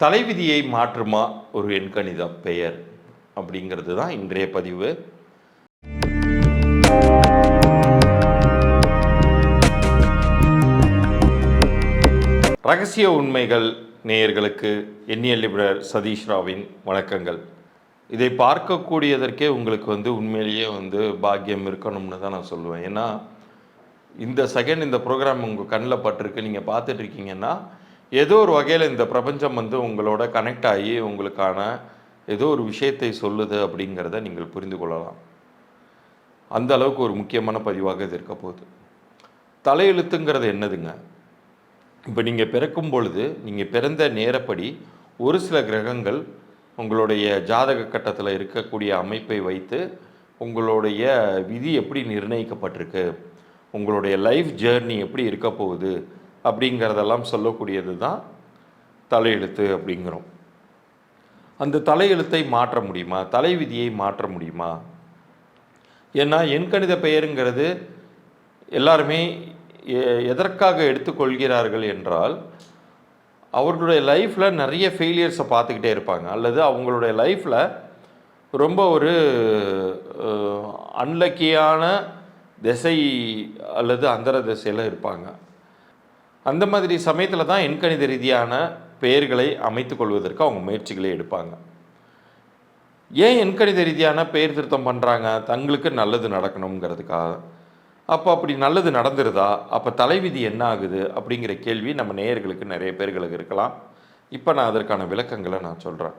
தலைவிதியை மாற்றுமா ஒரு எண்கணித பெயர் அப்படிங்கிறது தான் இன்றைய பதிவு. ரகசிய உண்மைகள் நேயர்களுக்கு எண்ணியல் நிபுணர் சதீஷ் ராவின் வணக்கங்கள். இதை பார்க்கக்கூடியதற்கே உங்களுக்கு உண்மையிலேயே பாக்கியம் இருக்கணும்னு தான் நான் சொல்லுவேன். ஏன்னா இந்த செகண்ட் இந்த ப்ரோக்ராம் உங்கள் கண்ணில் பட்டிருக்கு, நீங்கள் பார்த்துட்டு இருக்கீங்கன்னா ஏதோ ஒரு வகையில் இந்த பிரபஞ்சம் உங்களோட கனெக்ட் ஆகி உங்களுக்கான ஏதோ ஒரு விஷயத்தை சொல்லுது அப்படிங்கிறத நீங்கள் புரிந்து கொள்ளலாம். அந்த அளவுக்கு ஒரு முக்கியமான பதிவாக இது இருக்க போகுது. தலையெழுத்துங்கிறது என்னதுங்க? இப்போ நீங்கள் பிறக்கும் பொழுது நீங்கள் பிறந்த நேரப்படி ஒரு சில கிரகங்கள் உங்களுடைய ஜாதக கட்டத்தில் இருக்கக்கூடிய அமைப்பை வைத்து உங்களுடைய விதி எப்படி நிர்ணயிக்கப்பட்டிருக்கு, உங்களுடைய லைஃப் ஜேர்னி எப்படி இருக்க போகுது அப்படிங்கிறதெல்லாம் சொல்லக்கூடியது தான் தலையெழுத்து அப்படிங்கிறோம். அந்த தலையெழுத்தை மாற்ற முடியுமா? தலைவிதியை மாற்ற முடியுமா? ஏன்னா எண்கணித பெயருங்கிறது எல்லாருமே எதற்காக எடுத்துக்கொள்கிறார்கள் என்றால், அவர்களுடைய லைஃப்பில் நிறைய ஃபெயிலியர்ஸை பார்த்துக்கிட்டே இருப்பாங்க, அல்லது அவங்களுடைய லைஃப்பில் ரொம்ப ஒரு அன்லக்கியான திசை அல்லது அந்தர திசையில் இருப்பாங்க. அந்த மாதிரி சமயத்தில் தான் எண்கணித ரீதியான பெயர்களை அமைத்து கொள்வதற்கு அவங்க முயற்சிகளை எடுப்பாங்க. ஏன் எண்கணித ரீதியான பெயர் திருத்தம் பண்ணுறாங்க? தங்களுக்கு நல்லது நடக்கணுங்கிறதுக்காக. அப்போ அப்படி நல்லது நடந்துருதா? அப்போ தலைவிதி என்ன ஆகுது அப்படிங்கிற கேள்வி நம்ம நேயர்களுக்கு நிறைய பேர்களுக்கு இருக்கலாம். இப்போ நான் அதற்கான விளக்கங்களை நான் சொல்கிறேன்.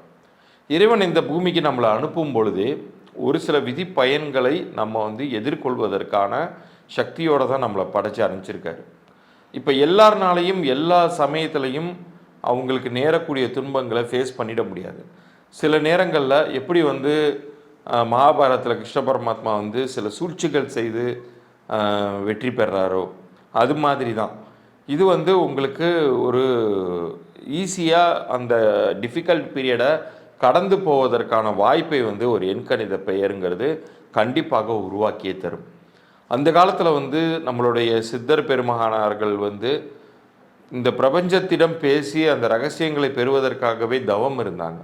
இறைவன் இந்த பூமிக்கு நம்மளை அனுப்பும் பொழுது ஒரு சில விதி பயன்களை நம்ம எதிர்கொள்வதற்கான சக்தியோடு தான் நம்மளை படைச்சு அனுப்பிச்சிருக்காரு. இப்போ எல்லாருனாலையும் எல்லா சமயத்துலையும் அவங்களுக்கு நேரக்கூடிய துன்பங்களை ஃபேஸ் பண்ணிட முடியாது. சில நேரங்களில் எப்படி மகாபாரதத்தில் கிருஷ்ண பரமாத்மா சில சூழ்ச்சிகள் செய்து வெற்றி பெறாரோ அது மாதிரி தான் இது உங்களுக்கு ஒரு ஈஸியாக அந்த டிஃபிகல்ட் பீரியடை கடந்து போவதற்கான வாய்ப்பை ஒரு எண்கணித பெயருங்கிறது கண்டிப்பாக உருவாக்கியே தரும். அந்த காலத்தில் நம்மளுடைய சித்தர் பெருமகானார்கள் இந்த பிரபஞ்சத்திடம் பேசி அந்த ரகசியங்களை பெறுவதற்காகவே தவம் இருந்தாங்க.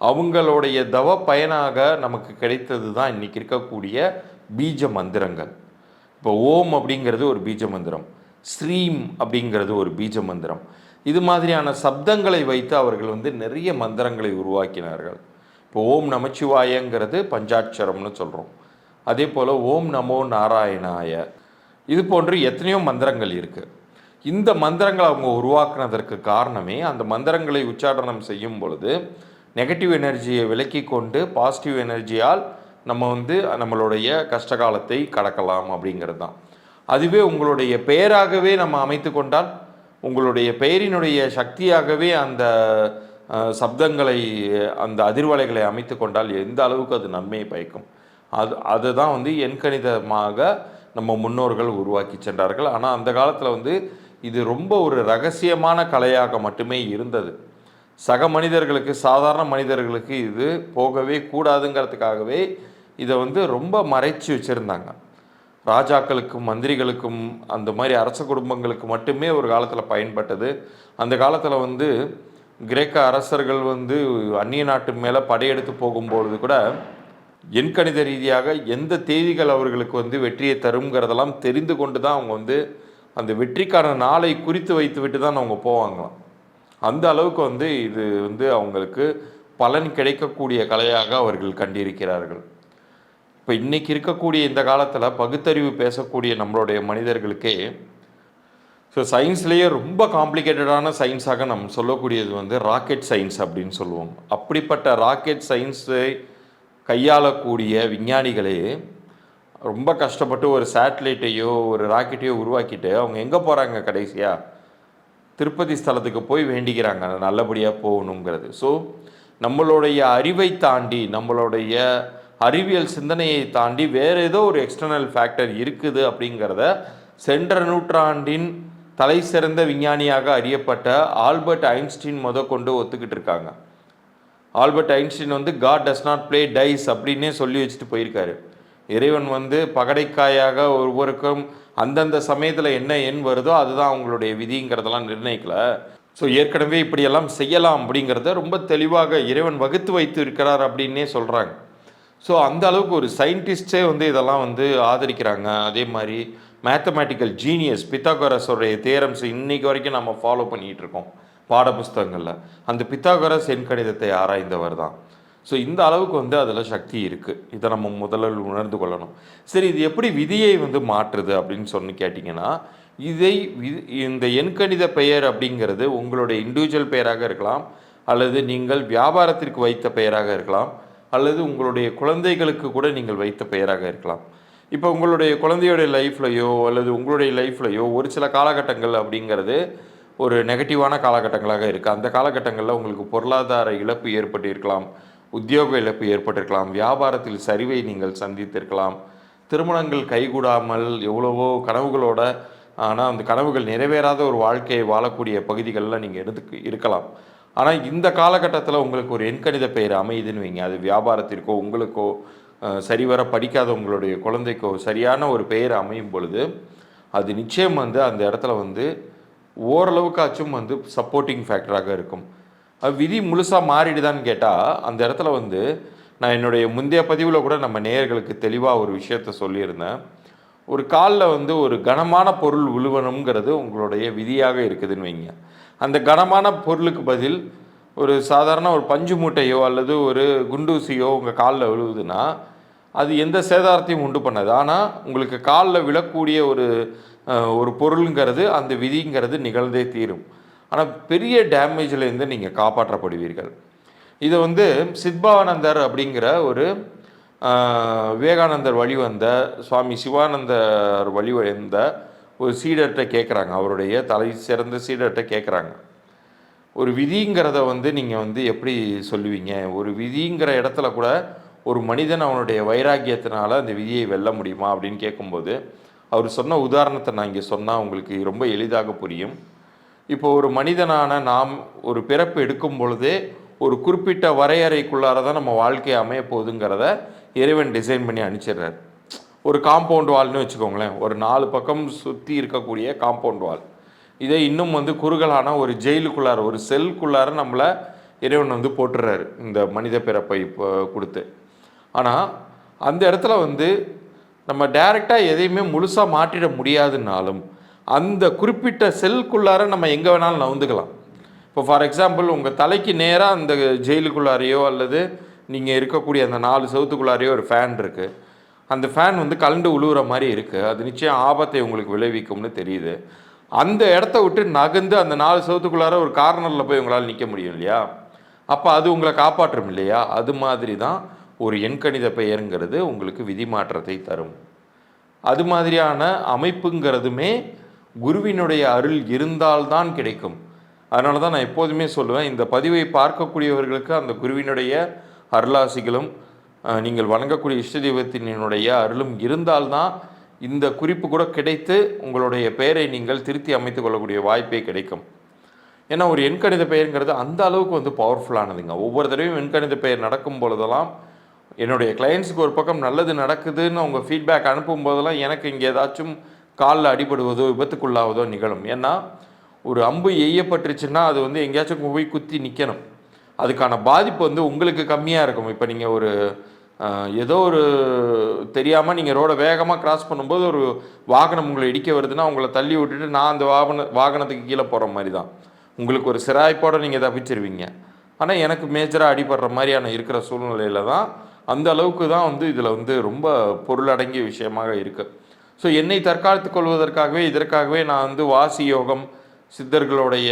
அவங்களுடைய தவ பயனாக நமக்கு கிடைத்தது தான் இன்றைக்கி இருக்கக்கூடிய பீஜ மந்திரங்கள். இப்போ ஓம் அப்படிங்கிறது ஒரு பீஜ மந்திரம், ஸ்ரீம் அப்படிங்கிறது ஒரு பீஜ மந்திரம். இது மாதிரியான சப்தங்களை வைத்து அவர்கள் நிறைய மந்திரங்களை உருவாக்கினார்கள். இப்போ ஓம் நமச்சிவாயங்கிறது பஞ்சாட்சரம்னு சொல்கிறோம். அதே போல் ஓம் நமோ நாராயணாய, இது போன்று எத்தனையோ மந்திரங்கள் இருக்குது. இந்த மந்திரங்களை அவங்க உருவாக்குனதற்கு காரணமே அந்த மந்திரங்களை உச்சாரணம் செய்யும் பொழுது நெகட்டிவ் எனர்ஜியை விலக்கி கொண்டு பாசிட்டிவ் எனர்ஜியால் நம்ம நம்மளுடைய கஷ்டகாலத்தை கடக்கலாம் அப்படிங்கிறது தான். அதுவே உங்களுடைய பெயராகவே நம்ம அமைத்து கொண்டால், உங்களுடைய பெயரினுடைய சக்தியாகவே அந்த சப்தங்களை அந்த அதிர்வலைகளை அமைத்து கொண்டால் எந்த அளவுக்கு அது நன்மையை பயக்கும். அதுதான் எண்கணிதமாக நம்ம முன்னோர்கள் உருவாக்கி சென்றார்கள். ஆனால் அந்த காலத்தில் இது ரொம்ப ஒரு ரகசியமான கலையாக மட்டுமே இருந்தது. சக மனிதர்களுக்கு, சாதாரண மனிதர்களுக்கு இது போகவே கூடாதுங்கிறதுக்காகவே இதை ரொம்ப மறைச்சி வச்சுருந்தாங்க. ராஜாக்களுக்கும் மந்திரிகளுக்கும் அந்த மாதிரி அரச குடும்பங்களுக்கு மட்டுமே ஒரு காலத்தில் பயன்பட்டது. அந்த காலத்தில் கிரேக்க அரசர்கள் அந்நிய நாட்டு மேலே படையெடுத்து போகும்பொழுது கூட எண்கணித ரீதியாக எந்த தேதிகள் அவர்களுக்கு வெற்றியை தருங்கிறதெல்லாம் தெரிந்து கொண்டு தான் அவங்க அந்த வெற்றிக்கான நாளை குறித்து வைத்து விட்டு தான் அவங்க போவாங்களாம். அந்த அளவுக்கு இது அவங்களுக்கு பலன் கிடைக்கக்கூடிய கலையாக அவர்கள் கண்டிருக்கிறார்கள். இப்போ இன்றைக்கி இருக்கக்கூடிய இந்த காலத்தில் பகுத்தறிவு பேசக்கூடிய நம்மளுடைய மனிதர்களுக்கே சயின்ஸ்லேயே ரொம்ப காம்ப்ளிகேட்டடான சயின்ஸாக நம்ம சொல்லக்கூடியது ராக்கெட் சயின்ஸ் அப்படின்னு சொல்லுவோம். அப்படிப்பட்ட ராக்கெட் சயின்ஸை கையாளக்கூடிய விஞ்ஞானிகளே ரொம்ப கஷ்டப்பட்டு ஒரு சேட்டலைட்டையோ ஒரு ராக்கெட்டையோ உருவாக்கிட்டு அவங்க எங்கே போகிறாங்க? கடைசியாக திருப்பதி ஸ்தலத்துக்கு போய் வேண்டிக்கிறாங்க நல்லபடியாக போகணுங்கிறது. ஸோ நம்மளுடைய அறிவை தாண்டி, நம்மளுடைய அறிவியல் சிந்தனையை தாண்டி வேறு ஏதோ ஒரு எக்ஸ்டர்னல் ஃபேக்டர் இருக்குது அப்படிங்கிறத சென்ற நூற்றாண்டின் தலை சிறந்த விஞ்ஞானியாக அறியப்பட்ட ஆல்பர்ட் ஐன்ஸ்டீன் கொண்டு ஒத்துக்கிட்டு இருக்காங்க. Albert Einstein God does not play dice அப்படின்னே சொல்லி வச்சுட்டு போயிருக்காரு. இறைவன் பகடைக்காயாக ஒவ்வொருக்கும் அந்தந்த சமயத்தில் என்ன எண் வருதோ அதுதான் அவங்களுடைய விதிங்கிறதெல்லாம் நிர்ணயிக்கல. ஸோ ஏற்கனவே இப்படியெல்லாம் செய்யலாம் அப்படிங்கிறத ரொம்ப தெளிவாக இறைவன் வகுத்து வைத்து இருக்கிறார் அப்படின்னே சொல்கிறாங்க. ஸோ அந்த அளவுக்கு ஒரு சயின்டிஸ்டே வந்து இதெல்லாம் வந்து ஆதரிக்கிறாங்க. அதே மாதிரி மேத்தமேட்டிக்கல் ஜீனியஸ் பித்தாகரஸோடைய தேரம்ஸ் இன்னைக்கு வரைக்கும் நம்ம ஃபாலோ பண்ணிகிட்டு இருக்கோம் பாட புஸ்தகங்களில். அந்த பித்தாகரஸ் எண்கணிதத்தை ஆராய்ந்தவர் தான். ஸோ இந்த அளவுக்கு வந்து அதில் சக்தி இருக்குது. இதை நம்ம முதலில் உணர்ந்து கொள்ளணும். சரி, இது எப்படி விதியை வந்து மாற்றுது அப்படின்னு கேட்டிங்கன்னா, இந்த எண்கணித பெயர் அப்படிங்கிறது உங்களுடைய இண்டிவிஜுவல் பெயராக இருக்கலாம், அல்லது நீங்கள் வியாபாரத்திற்கு வைத்த பெயராக இருக்கலாம், அல்லது உங்களுடைய குழந்தைகளுக்கு கூட நீங்கள் வைத்த பெயராக இருக்கலாம். இப்போ உங்களுடைய குழந்தையோடைய லைஃப்லையோ அல்லது உங்களுடைய லைஃப்லையோ ஒரு சில காலகட்டங்கள் அப்படிங்கிறது ஒரு நெகட்டிவான காலகட்டங்களாக இருக்குது. அந்த காலகட்டங்களில் உங்களுக்கு பொருளாதார இழப்பு ஏற்பட்டிருக்கலாம், உத்தியோக இழப்பு ஏற்பட்டிருக்கலாம், வியாபாரத்தில் சரிவை நீங்கள் சந்தித்திருக்கலாம், திருமணங்கள் கைகூடாமல் எவ்வளவோ கனவுகளோட ஆனால் அந்த கனவுகள் நிறைவேறாத ஒரு வாழ்க்கையை வாழக்கூடிய பகுதிகளில் நீங்கள் இருக்கலாம். ஆனால் இந்த காலகட்டத்தில் உங்களுக்கு ஒரு எண்கணித பெயர் அமையுதுன்னு வைங்க, அது வியாபாரத்திற்கோ உங்களுக்கோ சரிவர படிக்காத உங்களுடைய குழந்தைக்கோ சரியான ஒரு பெயர் அமையும் பொழுது அது நிச்சயம் வந்து அந்த இடத்துல வந்து ஓரளவுக்காச்சும் வந்து சப்போர்ட்டிங் ஃபேக்டராக இருக்கும். அது விதி முழுசாக மாறிடுதான்னு கேட்டால் அந்த இடத்துல வந்து நான் என்னுடைய முந்தைய பதிவில் கூட நம்ம நேயர்களுக்கு தெளிவாக ஒரு விஷயத்த சொல்லியிருந்தேன். ஒரு காலில் வந்து ஒரு கனமான பொருள் விழுவணுங்கிறது உங்களுடைய விதியாக இருக்குதுன்னு வைங்க. அந்த கனமான பொருளுக்கு பதில் ஒரு சாதாரண ஒரு பஞ்சு மூட்டையோ அல்லது ஒரு குண்டூசியோ உங்கள் காலில் விழுவுதுன்னா அது எந்த சேதாரத்தையும் உண்டு பண்ணாது. ஆனால் உங்களுக்கு காலில் விழக்கூடிய ஒரு பொருளுங்கிறது அந்த விதிங்கிறது நிகழ்ந்தே தீரும். ஆனால் பெரிய டேமேஜ்லேருந்து நீங்கள் காப்பாற்றப்படுவீர்கள். இதை வந்து சித்பவானந்தர் அப்படிங்கிற ஒரு விவேகானந்தர் வழிவந்த சுவாமி சிவானந்தர் வழிவந்த ஒரு சீடர்கிட்ட கேட்குறாங்க, அவருடைய தலை சிறந்த சீடர்கிட்ட கேட்குறாங்க, ஒரு விதிங்கிறத வந்து நீங்கள் வந்து எப்படி சொல்லுவீங்க? ஒரு விதிங்கிற இடத்துல கூட ஒரு மனிதன் அவனுடைய வைராக்கியத்தினால அந்த விதியை வெல்ல முடியுமா அப்படின்னு கேட்கும்போது அவர் சொன்ன உதாரணத்தை நான் இங்கே சொன்னால் உங்களுக்கு ரொம்ப எளிதாக புரியும். இப்போ ஒரு மனிதனான நாம் ஒரு பிறப்பு எடுக்கும் பொழுதே ஒரு குறிப்பிட்ட வரையறைக்குள்ளார தான் நம்ம வாழ்க்கையை அமைய போகுதுங்கிறத இறைவன் டிசைன் பண்ணி அனுப்பிச்சிடுறார். ஒரு காம்பவுண்ட் வால்னு வச்சுக்கோங்களேன், ஒரு 4 பக்கம் சுற்றி இருக்கக்கூடிய காம்பவுண்ட் வால். இதை இன்னும் வந்து குறுகலான ஒரு ஜெயிலுக்குள்ளார ஒரு செல்குள்ளார நம்மளை இறைவன் வந்து போட்டுறாரு இந்த மனித பிறப்பை இப்போ கொடுத்து. ஆனால் அந்த இடத்துல வந்து நம்ம டைரெக்டாக எதையுமே முழுசாக மாற்றிட முடியாதுன்னாலும் அந்த குறிப்பிட்ட செல்குள்ளார நம்ம எங்கே வேணாலும் நவுந்துக்கலாம். இப்போ ஃபார் எக்ஸாம்பிள் உங்கள் தலைக்கு நேராக அந்த ஜெயிலுக்குள்ளாரையோ அல்லது நீங்கள் இருக்கக்கூடிய அந்த 4 செவத்துக்குள்ளாரையோ ஒரு ஃபேன் இருக்குது. அந்த ஃபேன் வந்து கலண்டு உழுவுற மாதிரி இருக்குது. அது நிச்சயம் ஆபத்தை உங்களுக்கு விளைவிக்கும்னு தெரியுது. அந்த இடத்த விட்டு நகர்ந்து அந்த 4 செவத்துக்குள்ளார ஒரு கார்னரில் போய் உங்களால் நிற்க முடியும் இல்லையா? அப்போ அது உங்களை காப்பாற்றும் இல்லையா? அது மாதிரி தான் ஒரு எண்கணித பெயருங்கிறது உங்களுக்கு விதி மாற்றத்தை தரும். அது மாதிரியான அமைப்புங்கிறதுமே குருவினுடைய அருள் இருந்தால்தான் கிடைக்கும். அதனால தான் நான் எப்போதுமே சொல்லுவேன், இந்த பதிவை பார்க்கக்கூடியவர்களுக்கு அந்த குருவினுடைய அருளாசிகளும் நீங்கள் வணங்கக்கூடிய இஷ்ட தெய்வத்தினுடைய அருளும் இருந்தால்தான் இந்த குறிப்பு கூட கிடைத்து உங்களுடைய பெயரை நீங்கள் திருத்தி அமைத்து கொள்ளக்கூடிய வாய்ப்பே கிடைக்கும். ஏன்னா ஒரு எண்கணித பெயருங்கிறது அந்த அளவுக்கு வந்து பவர்ஃபுல்லானதுங்க. ஒவ்வொரு தடவையும் எண்கணித பெயர் நடக்கும் பொழுதெல்லாம் என்னுடைய கிளையண்ட்ஸுக்கு ஒரு பக்கம் நல்லது நடக்குதுன்னு அவங்க ஃபீட்பேக் அனுப்பும் போதெல்லாம் எனக்கு இங்கே ஏதாச்சும் காலில் அடிபடுவதோ விபத்துக்குள்ளாவதோ நிகழும். ஏன்னா ஒரு அம்பு எய்யப்பட்டுருச்சுன்னா அது வந்து எங்கேயாச்சும் போய் குத்தி நிற்கணும். அதுக்கான பாதிப்பு வந்து உங்களுக்கு கம்மியாக இருக்கும். இப்போ நீங்கள் ஒரு ஏதோ ஒரு தெரியாமல் நீங்கள் ரோடை வேகமாக கிராஸ் பண்ணும்போது ஒரு வாகனம் உங்களை இடிக்க வருதுன்னா உங்களை தள்ளி விட்டுட்டு நான் அந்த வாகனத்துக்கு கீழே போகிற மாதிரி தான். உங்களுக்கு ஒரு சிராய்ப்போடு நீங்கள் தப்பிச்சிருவீங்க. ஆனால் எனக்கு மேஜராக அடிபடுற மாதிரியான இருக்கிற சூழ்நிலையில் தான் அந்த அளவுக்கு தான் வந்து இதில் வந்து ரொம்ப பொருளடங்கிய விஷயமாக இருக்குது. ஸோ என்னை தற்காத்துக் கொள்வதற்காகவே இதற்காகவே நான் வந்து வாசி யோகம், சித்தர்களுடைய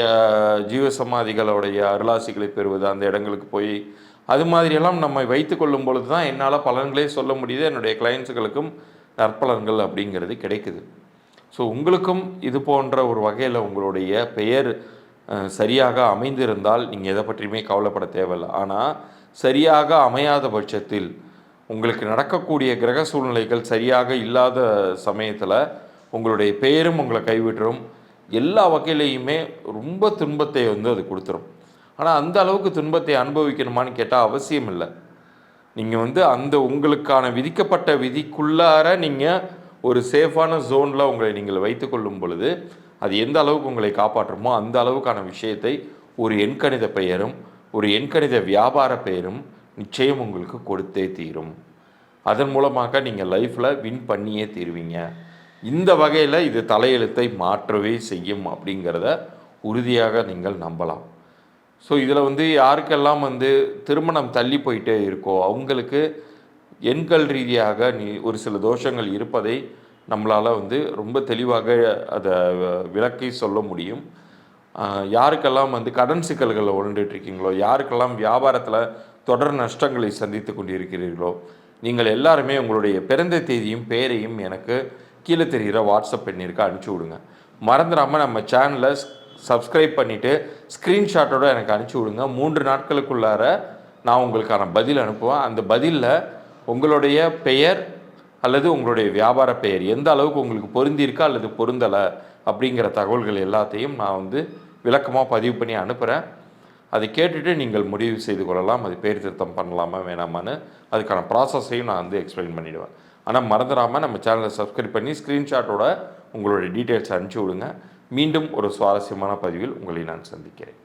ஜீவசமாதிகளுடைய அருளாசிகளை பெறுவது, அந்த இடங்களுக்கு போய் அது மாதிரியெல்லாம் நம்மை வைத்து கொள்ளும் பொழுது தான் என்னால் பலன்களே சொல்ல முடியுது. என்னுடைய கிளைண்ட்ஸுகளுக்கும் நற்பலன்கள் அப்படிங்கிறது கிடைக்குது. ஸோ உங்களுக்கும் இது போன்ற ஒரு வகையில் உங்களுடைய பெயர் சரியாக அமைந்திருந்தால் நீங்கள் எதை பற்றியுமே கவலைப்பட தேவையில்லை. ஆனால் சரியாக அமையாத பட்சத்தில் உங்களுக்கு நடக்கக்கூடிய கிரக சூழ்நிலைகள் சரியாக இல்லாத சமயத்தில் உங்களுடைய பெயரும் உங்களை கைவிட்டுரும். எல்லா வகையிலையுமே ரொம்ப துன்பத்தை வந்து அது கொடுத்துரும். ஆனால் அந்த அளவுக்கு துன்பத்தை அனுபவிக்கணுமான்னு கேட்டால் அவசியம் இல்லை. நீங்கள் வந்து அந்த உங்களுக்கான விதிக்கப்பட்ட விதிக்குள்ளார நீங்கள் ஒரு சேஃபான ஜோனில் உங்களை நீங்கள் வைத்து கொள்ளும் பொழுது அது எந்த அளவுக்கு உங்களை காப்பாற்றுமோ அந்த அளவுக்கான விஷயத்தை ஒரு எண்கணித பெயரும் ஒரு எண்கணித வியாபார பெயரும் நிச்சயம் உங்களுக்கு கொடுத்தே தீரும். அதன் மூலமாக நீங்கள் லைஃப்பில் வின் பண்ணியே தீருவீங்க. இந்த வகையில் இது தலையெழுத்தை மாற்றவே செய்யும் அப்படிங்கிறத உறுதியாக நீங்கள் நம்பலாம். ஸோ இதில் யாருக்கெல்லாம் திருமணம் தள்ளி போயிட்டே இருக்கோ அவங்களுக்கு எண்கள் ரீதியாக ஒரு சில தோஷங்கள் இருப்பதை நம்மளால் ரொம்ப தெளிவாக அதை விளக்கி சொல்ல முடியும். யாருக்கெல்லாம் கடன் சிக்கல்களில் உழண்டுட்ருக்கீங்களோ, யாருக்கெல்லாம் வியாபாரத்தில் தொடர் நஷ்டங்களை சந்தித்து கொண்டிருக்கிறீர்களோ, நீங்கள் எல்லாருமே உங்களுடைய பிறந்த தேதியும் பெயரையும் எனக்கு கீழே தெரிகிற வாட்ஸ்அப் எண்ணிற்கு அனுப்பிச்சி விடுங்க. மறந்துடாமல் நம்ம சேனலை சப்ஸ்கிரைப் பண்ணிவிட்டு ஸ்க்ரீன்ஷாட்டோடு எனக்கு அனுப்பிச்சி விடுங்க. 3 நாட்களுக்குள்ளார நான் உங்களுக்கான பதில் அனுப்புவேன். அந்த பதிலில் உங்களுடைய பெயர் அல்லது உங்களுடைய வியாபார பெயர் எந்த அளவுக்கு உங்களுக்கு பொருந்திருக்கா அல்லது பொருந்தலை அப்படிங்கிற தகவல்கள் எல்லாத்தையும் நான் விளக்கமாக பதிவு பண்ணி அனுப்புகிறேன். அதை கேட்டுட்டு நீங்கள் முடிவு செய்து கொள்ளலாம். அது பேர் திருத்தம் பண்ணலாமா வேணாமான்னு அதுக்கான ப்ராசஸையும் நான் எக்ஸ்பிளைன் பண்ணிவிடுவேன். ஆனால் மறந்துடாமல் நம்ம சேனலை சப்ஸ்கிரைப் பண்ணி ஸ்க்ரீன்ஷாட்டோட உங்களுடைய டீட்டெயில்ஸ் அனுப்பிச்சி விடுங்க. மீண்டும் ஒரு சுவாரஸ்யமான பதிவில் உங்களை நான் சந்திக்கிறேன்.